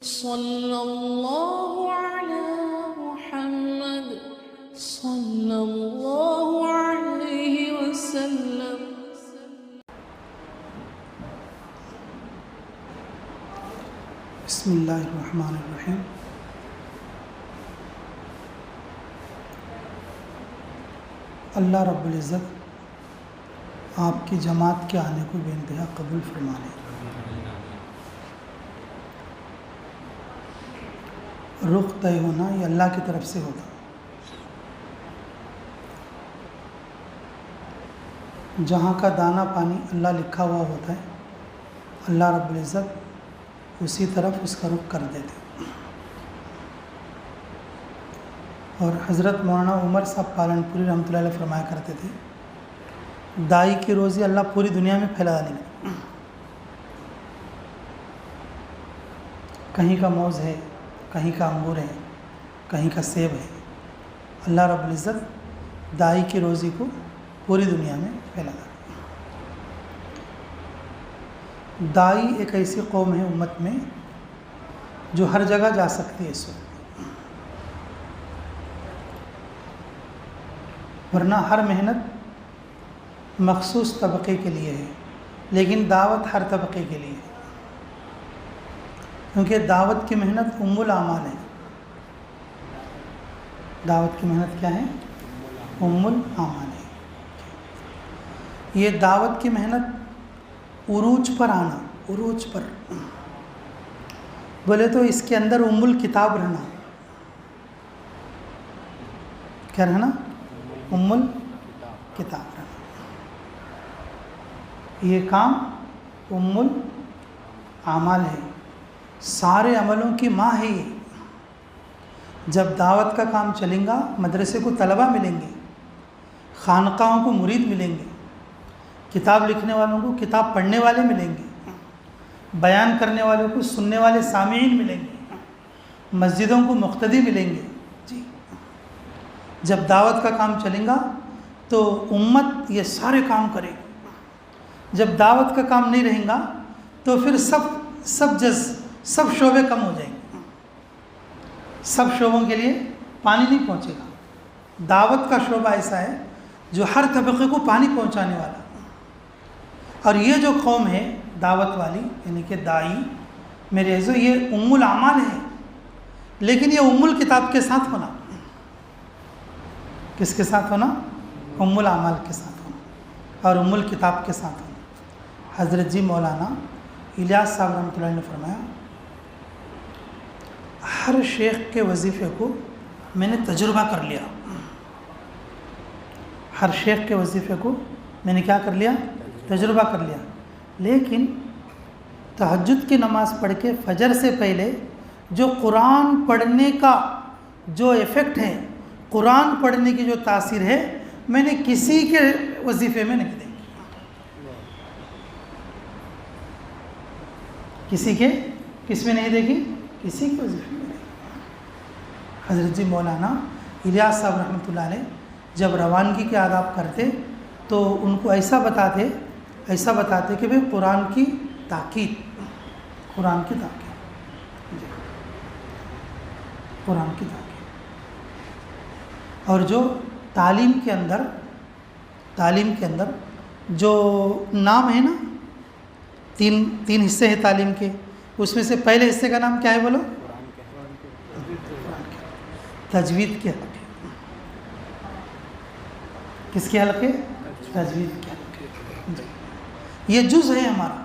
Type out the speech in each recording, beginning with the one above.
صلی اللہ علی محمد صلی اللہ علیہ وسلم۔ بسم اللہ الرحمن الرحیم۔ اللہ رب العزت آپ کی جماعت کے آنے کو بے انتہا قبول فرما لے۔ رخ طے ہونا یہ اللہ کی طرف سے ہوتا، جہاں کا دانہ پانی اللہ لکھا ہوا ہوتا ہے، اللہ رب العزت اسی طرف اس کا رخ کر دیتے۔ اور حضرت مولانا عمر صاحب پالن پوری رحمۃ اللہ علیہ فرمایا کرتے تھے، دائی کی روزی اللہ پوری دنیا میں پھیلا دے گا۔ کہیں کا موز ہے، کہیں کا انگور ہے، کہیں کا سیب ہے، اللہ رب العزت دائی کی روزی کو پوری دنیا میں پھیلا دے گا۔ دائی ایک ایسی قوم ہے امت میں جو ہر جگہ جا سکتی ہے اس وقت، ورنہ ہر محنت مخصوص طبقے کے لیے ہے، لیکن دعوت ہر طبقے کے لیے ہے، کیونکہ دعوت کی محنت ام الاعمال ہے۔ دعوت کی محنت کیا ہے؟ ام الاعمال ہے۔ یہ دعوت کی محنت عروج پر آنا، عروج پر بولے تو اس کے اندر ام الکتاب رہنا، کیا رہنا؟ ام الکتاب رہنا۔ یہ کام ام الاعمال ہے، سارے عملوں کی ماں ہے یہ۔ جب دعوت کا کام چلیں گا، مدرسے کو طلبہ ملیں گے، خانقاہوں کو مرید ملیں گے، کتاب لکھنے والوں کو کتاب پڑھنے والے ملیں گے، بیان کرنے والوں کو سننے والے سامعین ملیں گے، مسجدوں کو مقتدی ملیں گے۔ جی، جب دعوت کا کام چلیں گا تو امت یہ سارے کام کرے گی۔ جب دعوت کا کام نہیں رہیں گا تو پھر سب شعبے کم ہو جائیں گے، سب شعبوں کے لیے پانی نہیں پہنچے گا۔ دعوت کا شعبہ ایسا ہے جو ہر طبقے کو پانی پہنچانے والا، اور یہ جو قوم ہے دعوت والی، یعنی کہ دائی، میرے عزیزو، یہ ام الاعمال ہے، لیکن یہ ام الکتاب کے ساتھ ہونا۔ کس کے ساتھ ہونا؟ ام الاعمال کے ساتھ ہونا اور ام الکتاب کے ساتھ ہونا۔ حضرت جی مولانا الیاس صاحب رحمۃ اللہ نے فرمایا، ہر شیخ کے وظیفے کو میں نے تجربہ کر لیا۔ ہر شیخ کے وظیفے کو میں نے کیا کر لیا؟ تجربہ کر لیا، لیکن تہجد کی نماز پڑھ کے فجر سے پہلے جو قرآن پڑھنے کا جو ایفیکٹ ہے، قرآن پڑھنے کی جو تاثیر ہے، میں نے کسی کے وظیفے میں نہیں دیکھی۔ کس میں نہیں دیکھی؟ کسی کے وظیفے میں نہیں۔ حضرت جی مولانا الیاس صاحب رحمۃ اللہ علیہ جب روانگی کے آداب کرتے تو ان کو ایسا بتاتے کہ بھئی قرآن کی تاکید، قرآن کی تاکید، قرآن کی تاکید۔ اور جو تعلیم کے اندر جو نام ہے نا، تین حصے ہیں تعلیم کے، اس میں سے پہلے حصے کا نام کیا ہے بولو؟ تجوید کے حلقے۔ کس کے حلقے؟ تجوید کے حلقے۔ یہ جز ہے ہمارا،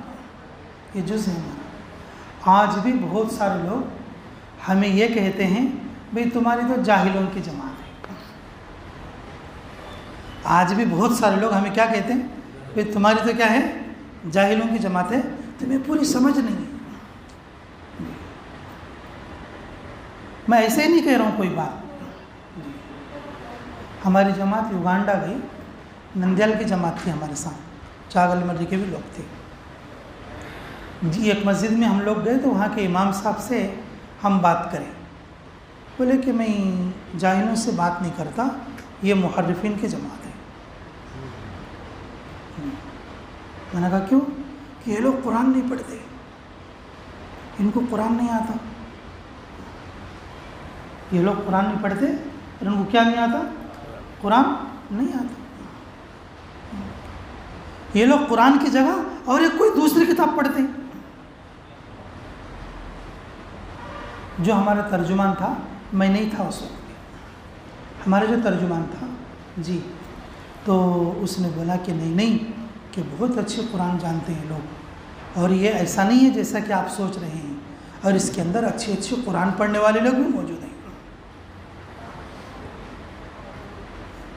یہ جز ہے ہمارا۔ آج بھی بہت سارے لوگ ہمیں یہ کہتے ہیں، بھئی تمہاری تو جاہلوں کی جماعت ہے۔ آج بھی بہت سارے لوگ ہمیں کیا کہتے ہیں؟ بھئی تمہاری تو کیا ہے؟ جاہلوں کی جماعت ہے، تمہیں پوری سمجھ نہیں ہے۔ میں ایسے ہی نہیں کہہ رہا ہوں کوئی بات۔ ہماری جماعت یوگانڈا گئی، نندیال کی جماعت تھی ہمارے ساتھ، چاگل مرضی کے بھی لوگ تھے جی۔ ایک مسجد میں ہم لوگ گئے تو وہاں کے امام صاحب سے ہم بات کریں، بولے کہ میں جاہلوں سے بات نہیں کرتا، یہ محرفین کی جماعت ہے۔ میں نے کہا کیوں؟ کہ یہ لوگ قرآن نہیں پڑھتے، ان کو قرآن نہیں آتا، یہ لوگ قرآن نہیں پڑھتے اور ان کو کیا نہیں آتا؟ قرآن نہیں آتا. یہ لوگ قرآن کی جگہ اور ایک کوئی دوسری کتاب پڑھتے ہیں. جو ہمارا ترجمان تھا، میں نہیں تھا اس وقت، ہمارا جو ترجمان تھا جی، تو اس نے بولا کہ نہیں کہ بہت اچھے قرآن جانتے ہیں لوگ، اور یہ ایسا نہیں ہے جیسا کہ آپ سوچ رہے ہیں، اور اس کے اندر اچھے قرآن پڑھنے والے لوگ بھی موجود ہیں.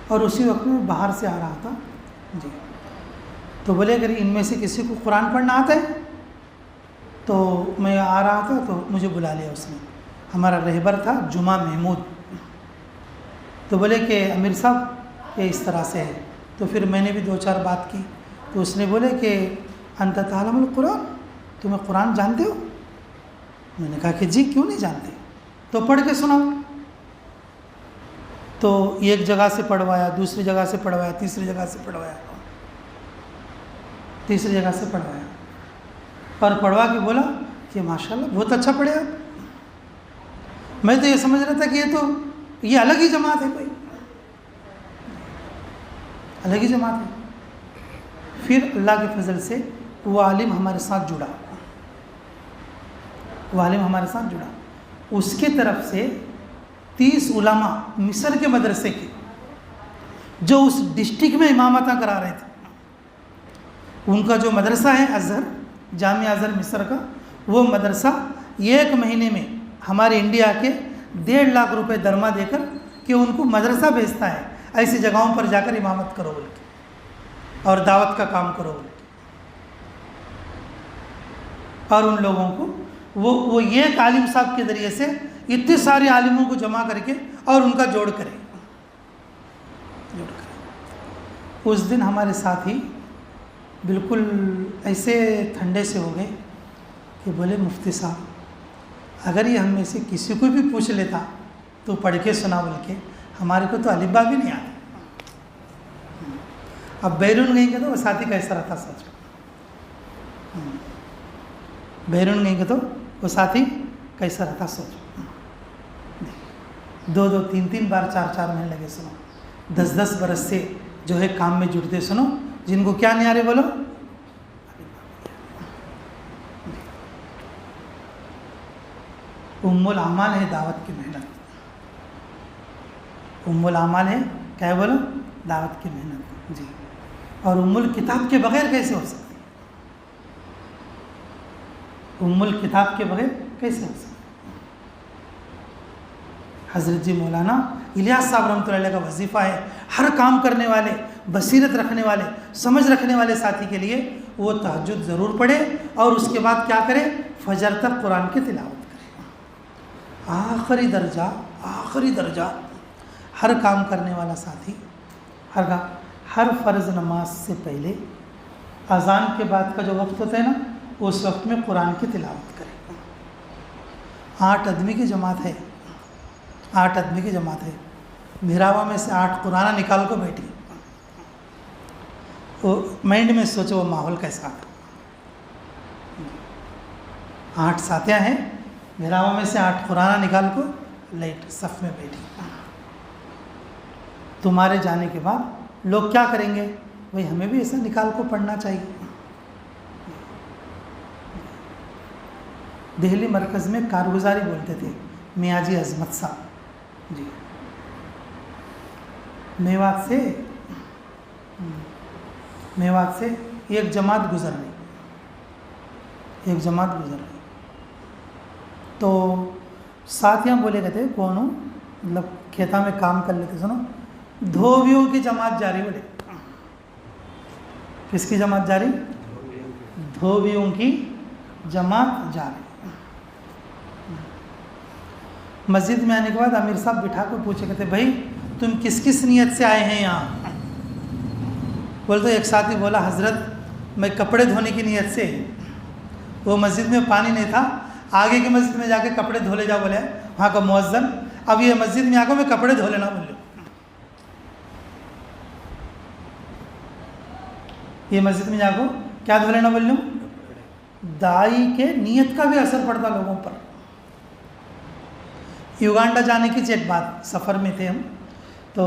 اور اسی وقت میں باہر سے آ رہا تھا جی، تو بولے اگر ان میں سے کسی کو قرآن پڑھنا آتا ہے، تو میں آ رہا تھا تو مجھے بلا لیا اس نے. ہمارا رہبر تھا جمعہ محمود، تو بولے کہ امیر صاحب یہ اس طرح سے ہے. تو پھر میں نے بھی 2-4 بات کی، تو اس نے بولے کہ انت تعلم القرآن، تمہیں قرآن جانتے ہو؟ میں نے کہا کہ جی کیوں نہیں جانتے، تو پڑھ کے سناؤ. تو ایک جگہ سے پڑھوایا، دوسری جگہ سے پڑھوایا، تیسری جگہ سے پڑھوایا، تیسری جگہ سے پڑھوایا، اور پڑھوا کے بولا کہ ماشاءاللہ بہت اچھا پڑھے آپ. میں تو یہ سمجھ رہا تھا کہ یہ الگ ہی جماعت ہے، بھائی الگ ہی جماعت ہے. پھر اللہ کے فضل سے وہ عالم ہمارے ساتھ جڑا، وہ عالم ہمارے ساتھ جڑا. اس کے طرف سے 30 علماء مصر کے مدرسے کے جو اس ڈسٹرکٹ میں امامتاں کرا رہے تھے، ان کا جو مدرسہ ہے ازہر، جامعہ ازہر مصر کا، وہ مدرسہ 1 مہینے میں ہمارے انڈیا کے 1.5 لاکھ روپے درما دے کر کہ ان کو مدرسہ بھیجتا ہے ایسی جگہوں پر جا کر امامت کرو بول کے اور دعوت کا کام کرو بول کے. اور ان لوگوں کو وہ ایک عالم صاحب کے ذریعے سے اتنے سارے عالموں کو جمع کر کے اور ان کا جوڑ کرے. اس دن ہمارے ساتھی بالکل ایسے ٹھنڈے سے ہو گئے کہ بولے مفتی صاحب اگر یہ ہم میں سے کسی کو بھی پوچھ لیتا تو پڑھ کے سنا بول کے، ہمارے کو تو الف با بھی نہیں آتا. اب بیرون گئیں گے تو وہ ساتھی کیسا رہتا سچ، بیرون گئیں گے تو وہ ساتھی کیسا رہتا سوچ. 2-2 3-3 بار 4-4 مہینے لگے سنو، 10-10 برس سے جو ہے کام میں جڑتے سنو، جن کو کیا نہیں آ رہے بولو. ام الاعمال ہے دعوت کی محنت، ام الاعمال ہے کیا ہے بولو؟ دعوت کی محنت جی. اور ام الکتاب کے بغیر کیسے ہو سکتی؟ ام الکتاب کے بغیر کیسے ہو سکتی؟ حضرت جی مولانا الیاس صاحب رحمۃ اللہ علیہ کا وظیفہ ہے ہر کام کرنے والے، بصیرت رکھنے والے، سمجھ رکھنے والے ساتھی کے لیے وہ تہجد ضرور پڑھے اور اس کے بعد کیا کرے؟ فجر تک قرآن کی تلاوت کرے. آخری درجہ ہر کام کرنے والا ساتھی ہر فرض نماز سے پہلے اذان کے بعد کا جو وقت ہوتا ہے نا، اس وقت میں قرآن کی تلاوت کرے. 8 آدمی کی جماعت ہے، 8 آدمی کی جماعت ہے. مہراوا میں سے 8 قرآن نکال کو بیٹھی. وہ مائنڈ میں سوچو وہ ماحول کیسا تھا. 8 ساتھیاں ہیں، مہراوا میں سے 8 قرآن نکال کو لائٹ صف میں بیٹھی. تمہارے جانے کے بعد لوگ کیا کریں گے؟ بھئی ہمیں بھی ایسا نکال کو پڑھنا چاہیے. دہلی مرکز میں کارگزاری بولتے تھے میاں جی عظمت صاحب جی. میوات سے ایک جماعت گزر رہی، تو ساتھیاں بولے کہتے کون ہوں، مطلب کھیتا میں کام کر لیتے، سنو دھوبیوں کی جماعت جاری. بولے کس کی جماعت جاری؟ دھوبیوں کی جماعت جاری. مسجد میں آنے کے بعد امیر صاحب بٹھا کو پوچھے کہتے بھائی تم کس نیت سے آئے ہیں یہاں؟ بولتے ایک ساتھی بولا حضرت میں کپڑے دھونے کی نیت سے. وہ مسجد میں پانی نہیں تھا، آگے کی مسجد میں جا کے کپڑے دھو لے جا بولے وہاں کا مؤذن. اب یہ مسجد میں آ کر میں کپڑے دھو لینا بول لو. یہ مسجد میں جا کو کیا دھو لینا بول لوں. دائی کے نیت کا بھی اثر پڑتا لوگوں پر. یوگانڈا جانے کی ایک بات، سفر میں تھے ہم، تو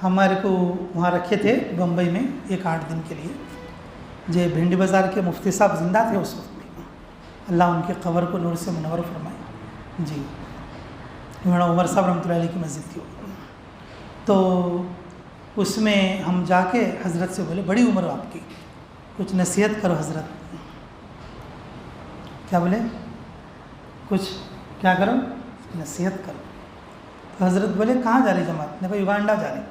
ہمارے کو وہاں رکھے تھے بمبئی میں 8 دن کے لیے. جو بھنڈی بازار کے مفتی صاحب زندہ تھے اس وقت میں، اللہ ان کے قبر کو نور سے منور فرمائے. جی مولانا عمر صاحب رحمۃ اللہ علیہ کی مسجد تھی. تو اس میں ہم جا کے حضرت سے بولے بڑی عمر آپ کی، کچھ نصیحت کرو حضرت. کیا بولے؟ کچھ کیا کرو؟ نصیحت کرو. تو حضرت بولے کہاں جا رہی جماعت؟ نے کہا یوگانڈا جا رہی.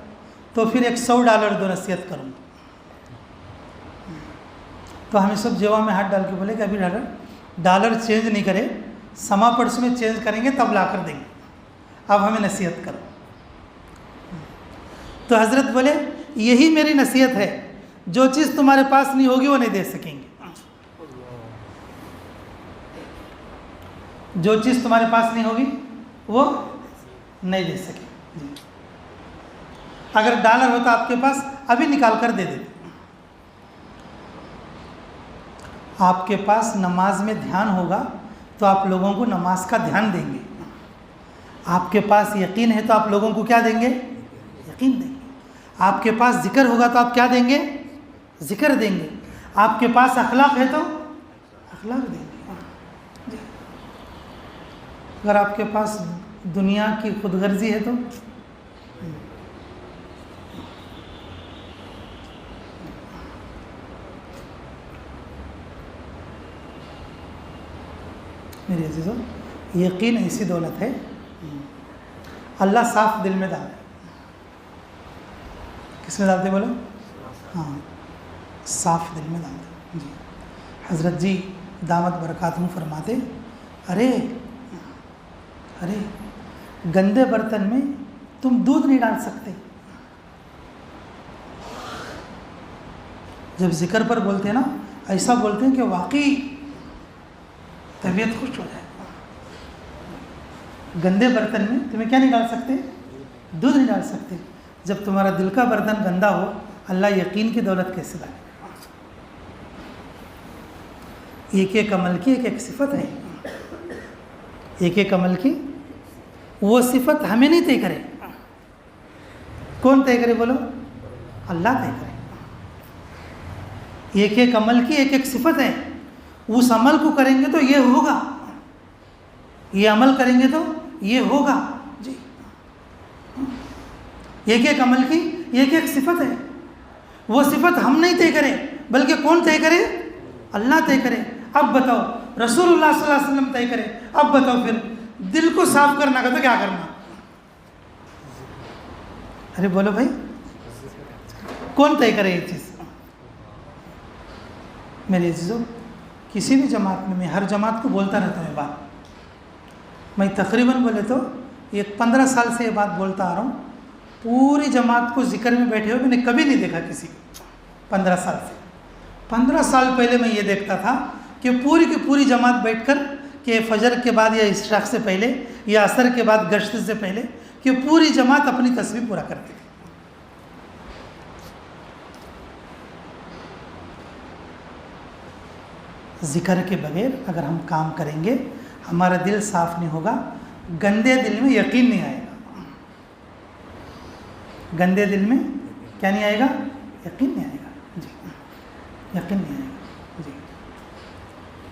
تو پھر $100 دو، نصیحت کروں. تو ہمیں سب جیوا میں ہاتھ ڈال کے بولے کہ ابھی ڈالر چینج نہیں کرے، سما پرس میں چینج کریں گے تب لا کر دیں گے، اب ہمیں نصیحت کرو. تو حضرت بولے یہی میری نصیحت ہے، جو چیز تمہارے پاس نہیں ہوگی وہ نہیں دے سکیں گے. جو چیز تمہارے پاس نہیں ہوگی وہ نہیں دے سکے. اگر ڈالر ہوتا آپ کے پاس ابھی نکال کر دے دیتے. آپ کے پاس نماز میں دھیان ہوگا تو آپ لوگوں کو نماز کا دھیان دیں گے. آپ کے پاس یقین ہے تو آپ لوگوں کو کیا دیں گے؟ یقین دیں گے. آپ کے پاس ذکر ہوگا تو آپ کیا دیں گے؟ ذکر دیں گے. آپ کے پاس اخلاق ہے تو اخلاق دیں گے. اگر آپ کے پاس دنیا کی خود غرضی ہے تو میرے عزیزو، یقین ایسی دولت ہے اللہ صاف دل میں ڈالے. کس میں ڈالتے بولو؟ ہاں، صاف دل میں ڈالتے. جی حضرت جی دامت برکاتہم فرماتے ارے گندے برتن میں تم دودھ نہیں ڈال سکتے. جب ذکر پر بولتے ہیں نا، ایسا بولتے ہیں کہ واقعی طبیعت خوش ہو جائے. گندے برتن میں تمہیں کیا نہیں ڈال سکتے؟ دودھ نہیں ڈال سکتے. جب تمہارا دل کا برتن گندا ہو، اللہ یقین کی دولت کیسے ڈالے؟ ایک عمل کی ایک صفت ہے. ایک عمل کی وہ صفت ہمیں نہیں طے کرے. کون طے کرے بولو؟ اللہ طے کرے. ایک عمل کی ایک صفت ہے. اس عمل کو کریں گے تو یہ ہوگا، یہ عمل کریں گے تو یہ ہوگا. جی ایک عمل کی ایک صفت ہے. وہ صفت ہم نہیں طے کریں بلکہ کون طے کرے؟ اللہ طے کرے. اب بتاؤ، رسول اللہ صلی اللہ علیہ وسلم طے کرے. اب بتاؤ پھر دل کو صاف کرنا کا تو کیا کرنا؟ ارے بولو بھائی، کون طے کرے یہ چیز؟ میرے عزیزو، کسی بھی جماعت میں ہر جماعت کو بولتا رہتا ہوں یہ بات. میں تقریباً بولے تو 15 سال سے یہ بات بولتا آ رہا ہوں. پوری جماعت کو ذکر میں بیٹھے ہوئے میں نے کبھی نہیں دیکھا کسی کو. 15 سال سے 15 سال پہلے میں یہ دیکھتا تھا کہ پوری کی پوری جماعت بیٹھ کر کہ فجر کے بعد یا اشراق سے پہلے یا عصر کے بعد گشت سے پہلے کہ پوری جماعت اپنی تسبیح پورا کرتی تھی. ذکر کے بغیر اگر ہم کام کریں گے، ہمارا دل صاف نہیں ہوگا. گندے دل میں یقین نہیں آئے گا. گندے دل میں کیا نہیں آئے گا؟ یقین نہیں آئے گا. جی یقین نہیں آئے گا. جی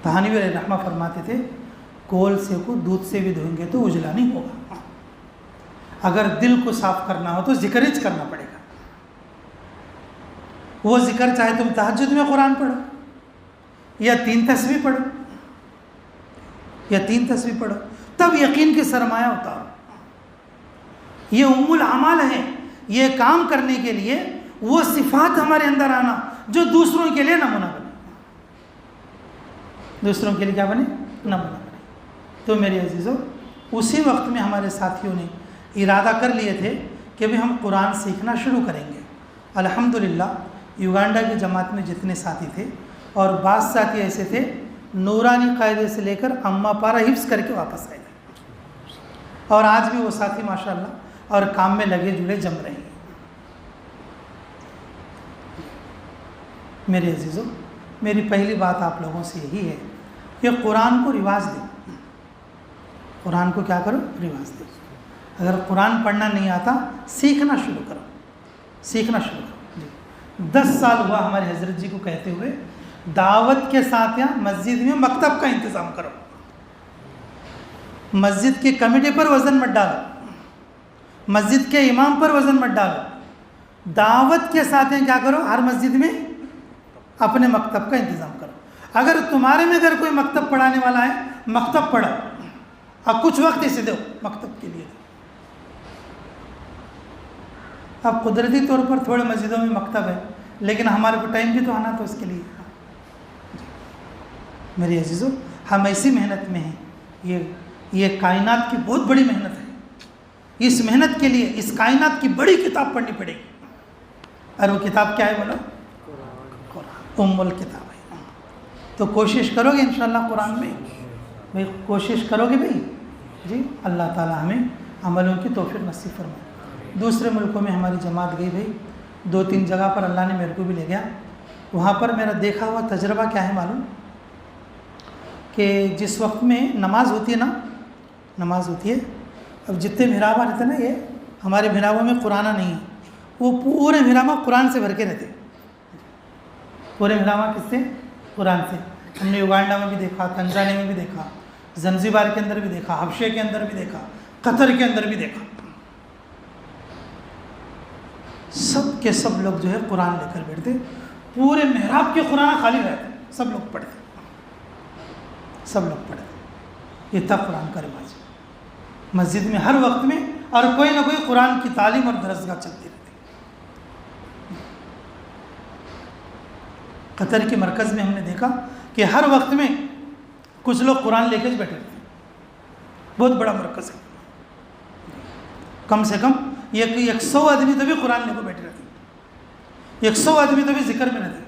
تحانوی علیہ رحمہ فرماتے تھے کول سے کو دودھ سے بھی دھوئیں گے تو اجلا نہیں ہوگا. اگر دل کو صاف کرنا ہو تو ذکر ہی کرنا پڑے گا. وہ ذکر چاہے تم تہجد میں قرآن پڑھو یا 3 تسبیح پڑھو تب یقین کی سرمایہ اتارو. یہ ام الاعمال ہے. یہ کام کرنے کے لیے وہ صفات ہمارے اندر آنا جو دوسروں کے لیے نمونہ بنے. دوسروں کے لیے کیا بنے؟ نمونہ بنے. تو میرے عزیزو، اسی وقت میں ہمارے ساتھیوں نے ارادہ کر لیے تھے کہ بھی ہم قرآن سیکھنا شروع کریں گے. الحمدللہ یوگانڈا کی جماعت میں جتنے ساتھی تھے اور بعض ساتھی ایسے تھے نورانی قاعدے سے لے کر اما پارا حفظ کر کے واپس آئے تھے، اور آج بھی وہ ساتھی ماشاءاللہ اور کام میں لگے جڑے جم رہے ہیں. میرے عزیزو، میری پہلی بات آپ لوگوں سے یہی ہے کہ قرآن کو رواج دیں. قرآن کو کیا کرو؟ رواج دو. اگر قرآن پڑھنا نہیں آتا سیکھنا شروع کرو، سیکھنا شروع کرو. جی 10 سال ہوا ہمارے حضرت جی کو کہتے ہوئے دعوت کے ساتھ یا مسجد میں مکتب کا انتظام کرو. مسجد کی کمیٹی پر وزن مت ڈالو، مسجد کے امام پر وزن مت ڈالو. دعوت کے ساتھ کیا کرو؟ ہر مسجد میں اپنے مکتب کا انتظام کرو. اگر تمہارے میں اگر کوئی مکتب پڑھانے والا ہے مکتب پڑھو، اب کچھ وقت اسے دو مکتب کے لیے. اب قدرتی طور پر تھوڑے مسجدوں میں مکتب ہے لیکن ہمارے کو ٹائم بھی تو آنا تو اس کے لیے. میرے عزیزو ہم ایسی محنت میں ہیں، یہ کائنات کی بہت بڑی محنت ہے. اس محنت کے لیے اس کائنات کی بڑی کتاب پڑھنی پڑے گی. اور وہ کتاب کیا ہے بولو؟ قرآن الکتاب ہے. تو کوشش کرو گے انشاءاللہ قرآن میں؟ بھائی کوشش کرو گے بھائی؟ جی اللہ تعالی ہمیں عملوں کی توفیق نصیب فرمائے. دوسرے ملکوں میں ہماری جماعت گئی بھائی، 2-3 جگہ پر اللہ نے میرے کو بھی لے گیا. وہاں پر میرا دیکھا ہوا تجربہ کیا ہے معلوم؟ کہ جس وقت میں نماز ہوتی ہے نا، نماز ہوتی ہے، اب جتنے محراب رہتے ہیں نا، یہ ہمارے محرابوں میں قرآن نہیں ہے، وہ پورے محراب قرآن سے بھر کے رہتے. پورے محراب کس سے؟ قرآن سے. ہم نے یوگانڈا میں بھی دیکھا، تنزانیہ میں بھی دیکھا، زنزیبار کے اندر بھی دیکھا، حبشے کے اندر بھی دیکھا، قطر کے اندر بھی دیکھا. سب کے سب لوگ جو ہے قرآن لے کر بیٹھتے، پورے محراب کے قرآن خالی رہتے، سب لوگ پڑھتے، سب لوگ پڑھتے. یہ تھا قرآن کا رواج. مسجد میں ہر وقت میں اور کوئی نہ کوئی قرآن کی تعلیم اور درسگاہ چلتی رہتی. قطر کے مرکز میں ہم نے دیکھا کہ ہر وقت میں کچھ لوگ قرآن لے کے بیٹھے رہتے. بہت بڑا مرکز ہے. کم سے کم 100 آدمی تو بھی قرآن لے کے بیٹھے رہتے، 100 آدمی تو بھی ذکر میں رہتے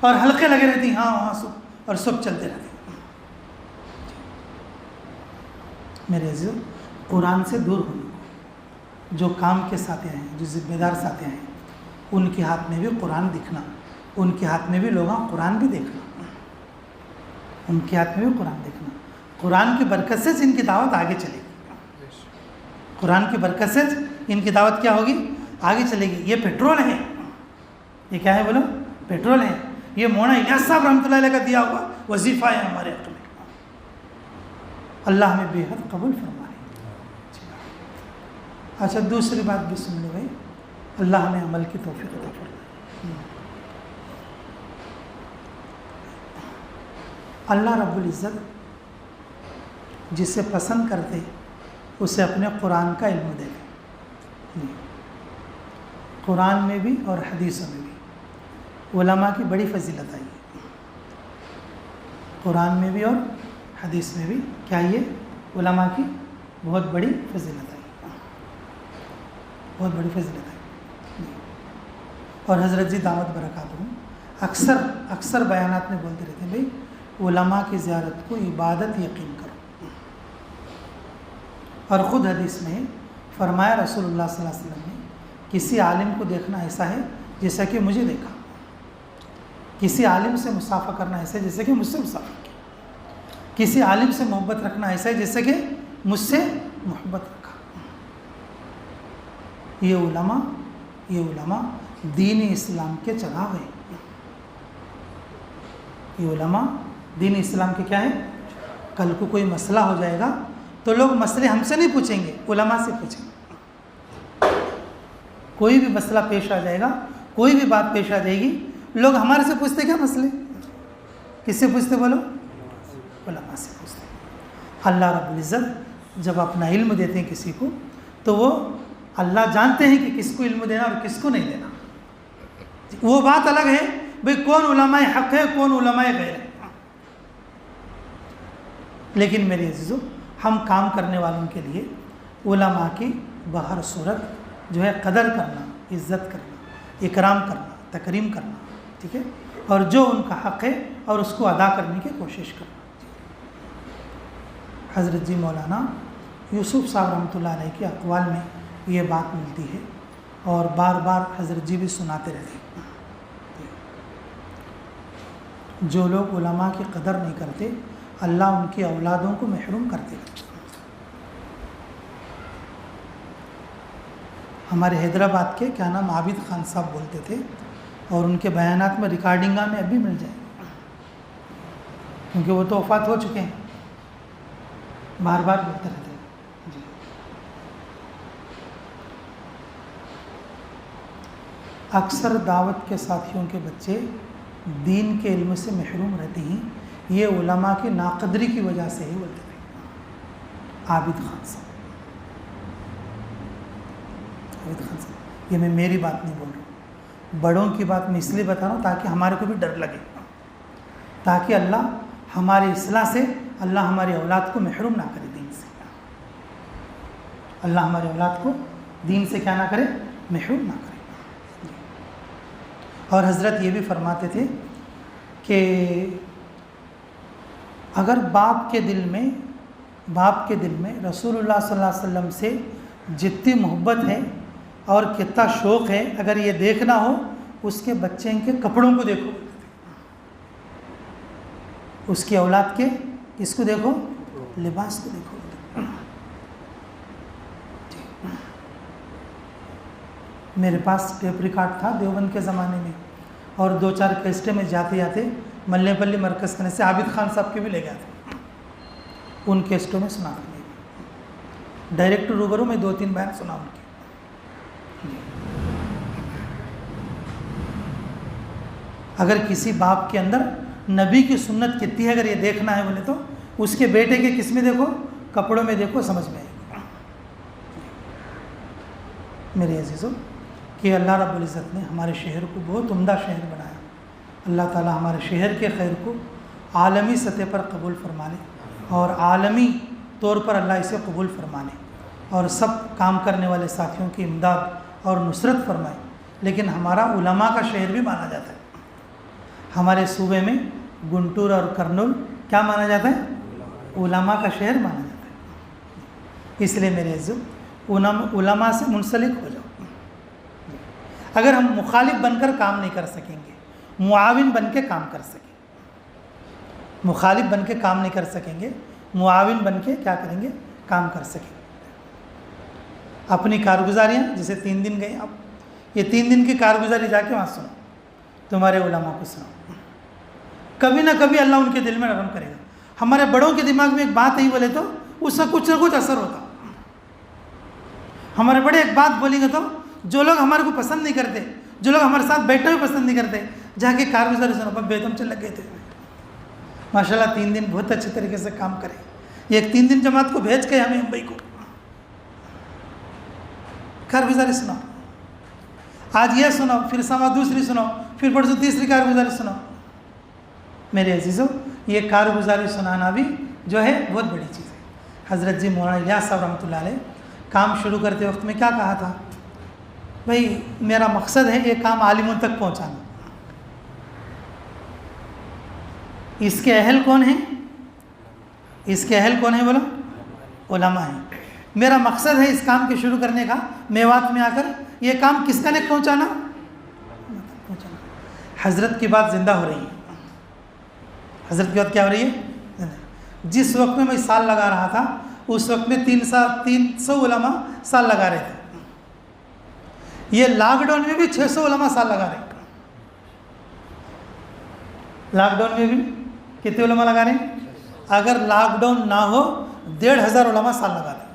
اور حلقے لگے رہتی. ہاں وہاں سب اور سب چلتے رہتے. میرے عزیزو قرآن سے دور ہونے، جو کام کے ساتھ آئے ہیں، جو ذمہ دار ساتھ آئے ہیں، ان کے ہاتھ میں بھی قرآن دکھنا، ان کے ہاتھ میں بھی لوگاں قرآن بھی دیکھنا، ان کے ہاتھ میں بھی قرآن دیکھنا. قرآن کی برکت سے ان کی دعوت آگے چلے گی. قرآن کی برکت سے ان کی دعوت کیا ہوگی؟ آگے چلے گی. یہ پیٹرول ہے. یہ کیا ہے بولو؟ پیٹرول ہے. یہ مولانا الیاس صاحب رحمۃ اللہ علیہ کا دیا ہوا وظیفہ ہے ہمارے حق میں. اللہ ہمیں بے حد قبول فرمائے. اچھا دوسری بات بھی سن لو بھائی، اللہ ہمیں عمل کی توفیق عطا فرمائے. اللہ رب العزت جسے پسند کرتے اسے اپنے قرآن کا علم دے. قرآن میں بھی اور حدیثوں میں بھی علماء کی بڑی فضیلت آئی ہے. قرآن میں بھی اور حدیث میں بھی کیا یہ علماء کی بہت بڑی فضیلت آئی، بہت بڑی فضیلت آئی. اور حضرت جی دعوت برکاتہ اکثر بیانات میں بولتے رہتے ہیں بھائی علماء کی زیارت کو عبادت یقین کرو. اور خود حدیث میں فرمایا رسول اللہ صلی اللہ علیہ وسلم نے کسی عالم کو دیکھنا ایسا ہے جیسا کہ مجھے دیکھا، کسی عالم سے مصافحہ کرنا ایسا ہے جیسے کہ مجھ سے مصافحہ کیا، کسی عالم سے محبت رکھنا ایسا ہے جیسے کہ مجھ سے محبت رکھا. یہ علماء دین اسلام کے چراغ ہیں. یہ علماء دین اسلام کے کیا ہے؟ کل کو کوئی مسئلہ ہو جائے گا تو لوگ مسئلے ہم سے نہیں پوچھیں گے، علماء سے پوچھیں گے. کوئی بھی مسئلہ پیش آ جائے گا، کوئی بھی بات پیش آ جائے گی، لوگ ہمارے سے پوچھتے کیا مسئلے؟ کس سے پوچھتے بولو؟ علماء سے پوچھتے. اللہ رب العزت جب اپنا علم دیتے ہیں کسی کو تو وہ اللہ جانتے ہیں کہ کس کو علم دینا اور کس کو نہیں دینا. وہ بات الگ ہے بھئی کون علماء حق ہے کون علماء غیر ہے. لیکن میرے عزیزو ہم کام کرنے والوں کے لیے علماء کی بہر صورت جو ہے قدر کرنا، عزت کرنا، اکرام کرنا، تکریم کرنا، ٹھیک ہے، اور جو ان کا حق ہے اور اس کو ادا کرنے کی کوشش کرنا. حضرت جی مولانا یوسف صاحب رحمۃ اللہ علیہ کے اقوال میں یہ بات ملتی ہے اور بار بار حضرت جی بھی سناتے رہتے ہیں. جو لوگ علماء کی قدر نہیں کرتے اللہ ان کی اولادوں کو محروم کرتے ہیں. ہمارے حیدرآباد کے کیا نام عابد خان صاحب بولتے تھے، اور ان کے بیانات میں ریکارڈنگا میں اب بھی مل جائے، کیونکہ وہ تو وفات ہو چکے ہیں، بار بار بولتے رہتے ہیں جی۔ اکثر دعوت کے ساتھیوں کے بچے دین کے علم سے محروم رہتے ہیں، یہ علماء کی ناقدری کی وجہ سے ہی بولتے تھے۔ عابد خان صاحب، عابد خان صاحب، یہ میں میری بات نہیں بول رہا ہوں، بڑوں کی بات میں اس لیے بتا رہا ہوں تاکہ ہمارے کو بھی ڈر لگے، تاکہ اللہ ہماری اصلاح سے اللہ ہماری اولاد کو محروم نہ کرے دین سے، اللہ ہماری اولاد کو دین سے کیا نہ کرے، محروم نہ کرے۔ اور حضرت یہ بھی فرماتے تھے کہ اگر باپ کے دل میں رسول اللہ صلی اللہ علیہ وسلم سے جتنی محبت ہے اور کتنا شوق ہے، اگر یہ دیکھنا ہو اس کے بچے کے کپڑوں کو دیکھو، اس کی اولاد کے کس کو دیکھو، لباس کو دیکھو۔ میرے پاس ٹیپ ریکارڈ تھا دیوبند کے زمانے میں، اور 2-4 کیسٹیں میں جاتے جاتے ملے پلی مرکز کرنے سے عابد خان صاحب کے بھی لے گیا تھا، ان کیسٹوں میں سنا تھا، ڈائریکٹ روبرو میں 2-3 بیان سنا ان کے۔ اگر کسی باپ کے اندر نبی کی سنت کتنی ہے، اگر یہ دیکھنا ہے بولے تو اس کے بیٹے کے کس میں دیکھو، کپڑوں میں دیکھو، سمجھ میں آئے گا۔ میرے عزیزوں، کہ اللہ رب العزت نے ہمارے شہر کو بہت عمدہ شہر بنایا، اللہ تعالی ہمارے شہر کے خیر کو عالمی سطح پر قبول فرما لے، اور عالمی طور پر اللہ اسے قبول فرما لے، اور سب کام کرنے والے ساتھیوں کی امداد اور نصرت فرمائے۔ لیکن ہمارا علماء کا شہر بھی مانا جاتا ہے، ہمارے صوبے میں گنٹور اور کرنول کیا مانا جاتا ہے، علماء کا شہر مانا جاتا ہے۔ اس لیے میرے عزیزو، علماء سے منسلک ہو جاؤ۔ اگر ہم مخالف بن کر کام نہیں کر سکیں گے، معاون بن کے کام کر سکیں، مخالف بن کے کام نہیں کر سکیں گے، معاون بن کے کیا کریں گے، کام کر سکیں گے۔ اپنی کارگزاریاں جیسے 3 دن گئے آپ، یہ 3 دن کی کارگزاری جا کے وہاں سنو، تمہارے علماء کو سنو، کبھی نہ کبھی اللہ ان کے دل میں نرم کرے گا۔ ہمارے بڑوں کے دماغ میں ایک بات ہی بولے تو اس کا کچھ نہ کچھ اثر ہوتا، ہمارے بڑے ایک بات بولیں گے تو جو لوگ ہمارے کو پسند نہیں کرتے، جو لوگ ہمارے ساتھ بیٹھنا بھی پسند نہیں کرتے، جا کے کارگزاری سنو، بیدم چل لگ گئے تھے ماشاءاللہ 3 دن بہت اچھے طریقے سے کام کرے۔ یہ ایک 3 دن جماعت کو بھیج کے ہمیں ممبئی کو کارگزاری سناؤ، آج یہ سناؤ، پھر سما دوسری سناؤ، پھر پرسوں تیسری کارگزاری سناؤ۔ میرے عزیزوں، یہ کارگزاری سنانا بھی جو ہے بہت بڑی چیز ہے۔ حضرت جی مولانا الیاس صاحب رحمۃ اللہ علیہ کام شروع کرتے وقت میں کیا کہا تھا، بھائی میرا مقصد ہے یہ کام عالموں تک پہنچانا۔ اس کے اہل کون ہیں، اس کے اہل کون ہیں بولو، علماء ہیں۔ میرا مقصد ہے اس کام کے شروع کرنے کا، میوات میں آ کر یہ کام کس کا تک پہنچانا، حضرت کی بات زندہ ہو رہی ہے، حضرت کی بات کیا ہو رہی ہے، جس وقت میں سال لگا رہا تھا اس وقت میں 300 علماء سال لگا رہے تھے، یہ لاک ڈاؤن میں بھی 600 علماء سال لگا رہے ہیں، لاک ڈاؤن میں بھی کتنے علماء لگا رہے ہیں، اگر لاک ڈاؤن نہ ہو 1500 علماء سال لگا رہے ہیں،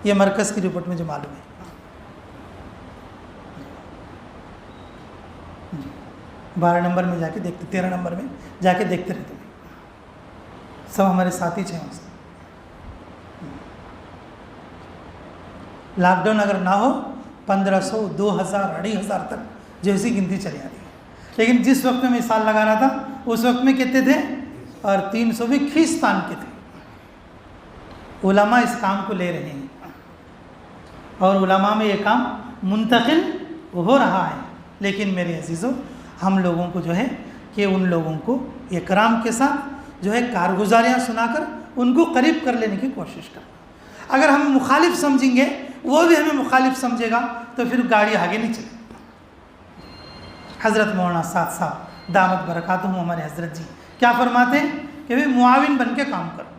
یہ مرکز کی رپورٹ میں جو معلوم ہے۔ 12 نمبر میں جا کے دیکھتے، 13 نمبر میں جا کے دیکھتے رہتے ہیں، سب ہمارے ساتھی تھے وہاں سے۔ لاک ڈاؤن اگر نہ ہو 1500 2000 2500 تک جیسی گنتی چلی آتی ہے، لیکن جس وقت میں سال لگا رہا تھا اس وقت میں کتنے تھے، اور 300 بھی کھیستان کے تھے۔ علماء اس کام کو لے رہے ہیں اور علماء میں یہ کام منتقل ہو رہا ہے، لیکن میرے عزیزوں ہم لوگوں کو جو ہے کہ ان لوگوں کو اکرام کے ساتھ جو ہے کارگزاریاں سنا کر ان کو قریب کر لینے کی کوشش کریں۔ اگر ہم مخالف سمجھیں گے وہ بھی ہمیں مخالف سمجھے گا تو پھر گاڑی آگے نہیں چلے۔ حضرت مولانا سعد صاحب دامت برکاتہم ہمارے حضرت جی کیا فرماتے ہیں کہ بھئی معاون بن کے کام کرو،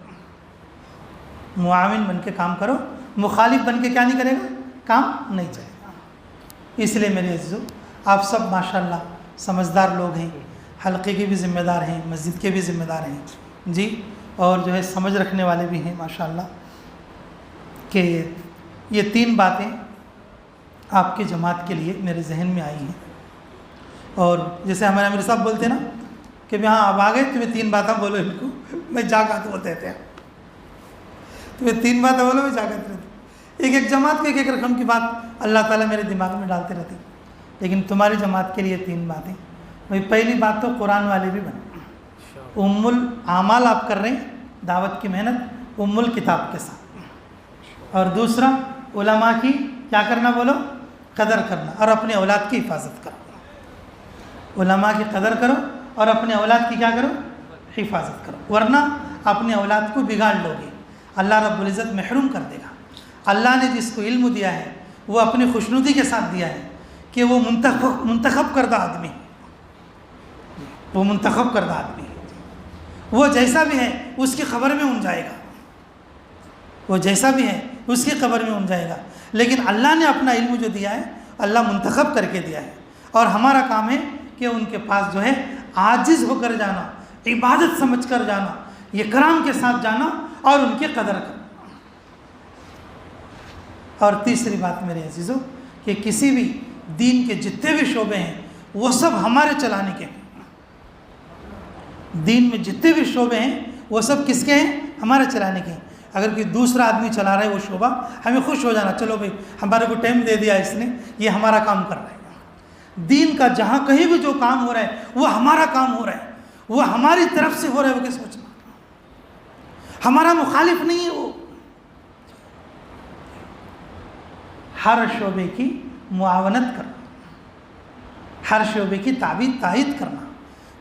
معاون بن کے کام کرو، مخالف بن کے کیا نہیں کرے گا، کام نہیں چلے گا۔ اس لیے میرے عزیزو آپ سب ماشاءاللہ سمجھدار لوگ ہیں، حلقے کے بھی ذمہ دار ہیں، مسجد کے بھی ذمہ دار ہیں جی، اور جو ہے سمجھ رکھنے والے بھی ہیں ماشاءاللہ، کہ یہ 3 باتیں آپ کی جماعت کے لیے میرے ذہن میں آئی ہیں۔ اور جیسے ہمارے امیر صاحب بولتے ہیں نا کہ ہاں اب آ گئے، تمہیں 3 باتیں بولو ان کو، میں جاگا تو بولتے ہیں تمہیں 3 باتیں بولو، میں جاگا رہتی، ایک جماعت کو ایک رقم کی بات اللہ تعالیٰ میرے دماغ میں ڈالتے رہتے، لیکن تمہاری جماعت کے لیے 3 باتیں۔ بھائی پہلی بات تو قرآن والے بھی بنے، الاعمال آپ کر رہے ہیں، دعوت کی محنت الکتاب کے ساتھ، اور دوسرا علماء کی کیا کرنا بولو، قدر کرنا، اور اپنے اولاد کی حفاظت کرو، علماء کی قدر کرو اور اپنے اولاد کی کیا کرو، حفاظت کرو، ورنہ اپنے اولاد کو بگاڑ لو گے، اللہ رب العزت محروم کر دے گا۔ اللہ نے جس کو علم دیا ہے وہ اپنی خوشنودی کے ساتھ دیا ہے کہ وہ منتخب کردہ آدمی ہے، وہ منتخب کردہ آدمی ہے، وہ جیسا بھی ہے اس کی خبر میں اون جائے گا، وہ جیسا بھی ہے اس کی خبر میں اون جائے گا، لیکن اللہ نے اپنا علم جو دیا ہے اللہ منتخب کر کے دیا ہے، اور ہمارا کام ہے کہ ان کے پاس جو ہے عاجز ہو کر جانا، عبادت سمجھ کر جانا، اکرام کے ساتھ جانا اور ان کی قدر کرنا۔ اور تیسری بات میرے عزیزو کہ کسی بھی دین کے جتنے بھی شعبے ہیں وہ سب ہمارے چلانے کے ہیں، دین میں جتنے بھی شعبے ہیں وہ سب کس کے ہیں، ہمارے چلانے کے ہیں۔ اگر کوئی دوسرا آدمی چلا رہا ہے وہ شعبہ، ہمیں خوش ہو جانا، چلو بھائی ہمارے کو ٹائم دے دیا اس نے، یہ ہمارا کام کر رہا ہے۔ دین کا جہاں کہیں بھی جو کام ہو رہا ہے وہ ہمارا کام ہو رہا ہے، وہ ہماری طرف سے ہو رہا ہے، وہ کیا سوچنا، ہمارا مخالف نہیں ہے وہ۔ ہر شعبے کی معاونت کرنا، ہر شعبے کی تائید کرنا،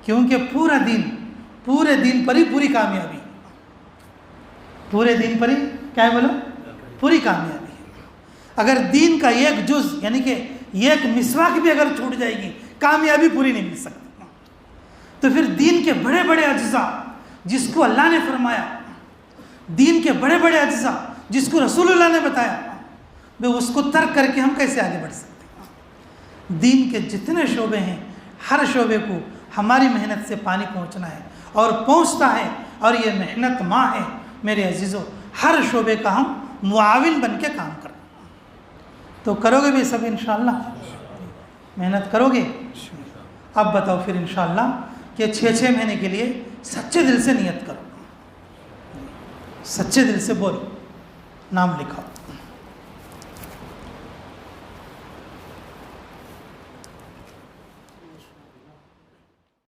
کیونکہ پورے دین پر ہی پوری کامیابی، پورے دین پر ہی کیا ہے بولو، پوری کامیابی ہے۔ اگر دین کا ایک جز یعنی کہ ایک مسواک بھی اگر چھوٹ جائے گی کامیابی پوری نہیں مل سکتی۔ تو پھر دین کے بڑے بڑے اجزاء جس کو اللہ نے فرمایا، دین کے بڑے بڑے اجزاء جس کو رسول اللہ نے بتایا، بھئی اس کو ترک کر کے ہم کیسے آگے بڑھ سکتے ہیں؟ دین کے جتنے شعبے ہیں ہر شعبے کو ہماری محنت سے پانی پہنچنا ہے، اور پہنچتا ہے، اور یہ محنت ماں ہے میرے عزیزو، ہر شعبے کا ہم معاون بن کے کام کریں۔ تو کرو گے بھی سب انشاءاللہ، محنت کرو گے؟ اب بتاؤ پھر انشاءاللہ کہ 6 مہینے کے لیے سچے دل سے نیت کرو، سچے دل سے بولو، نام لکھاؤ۔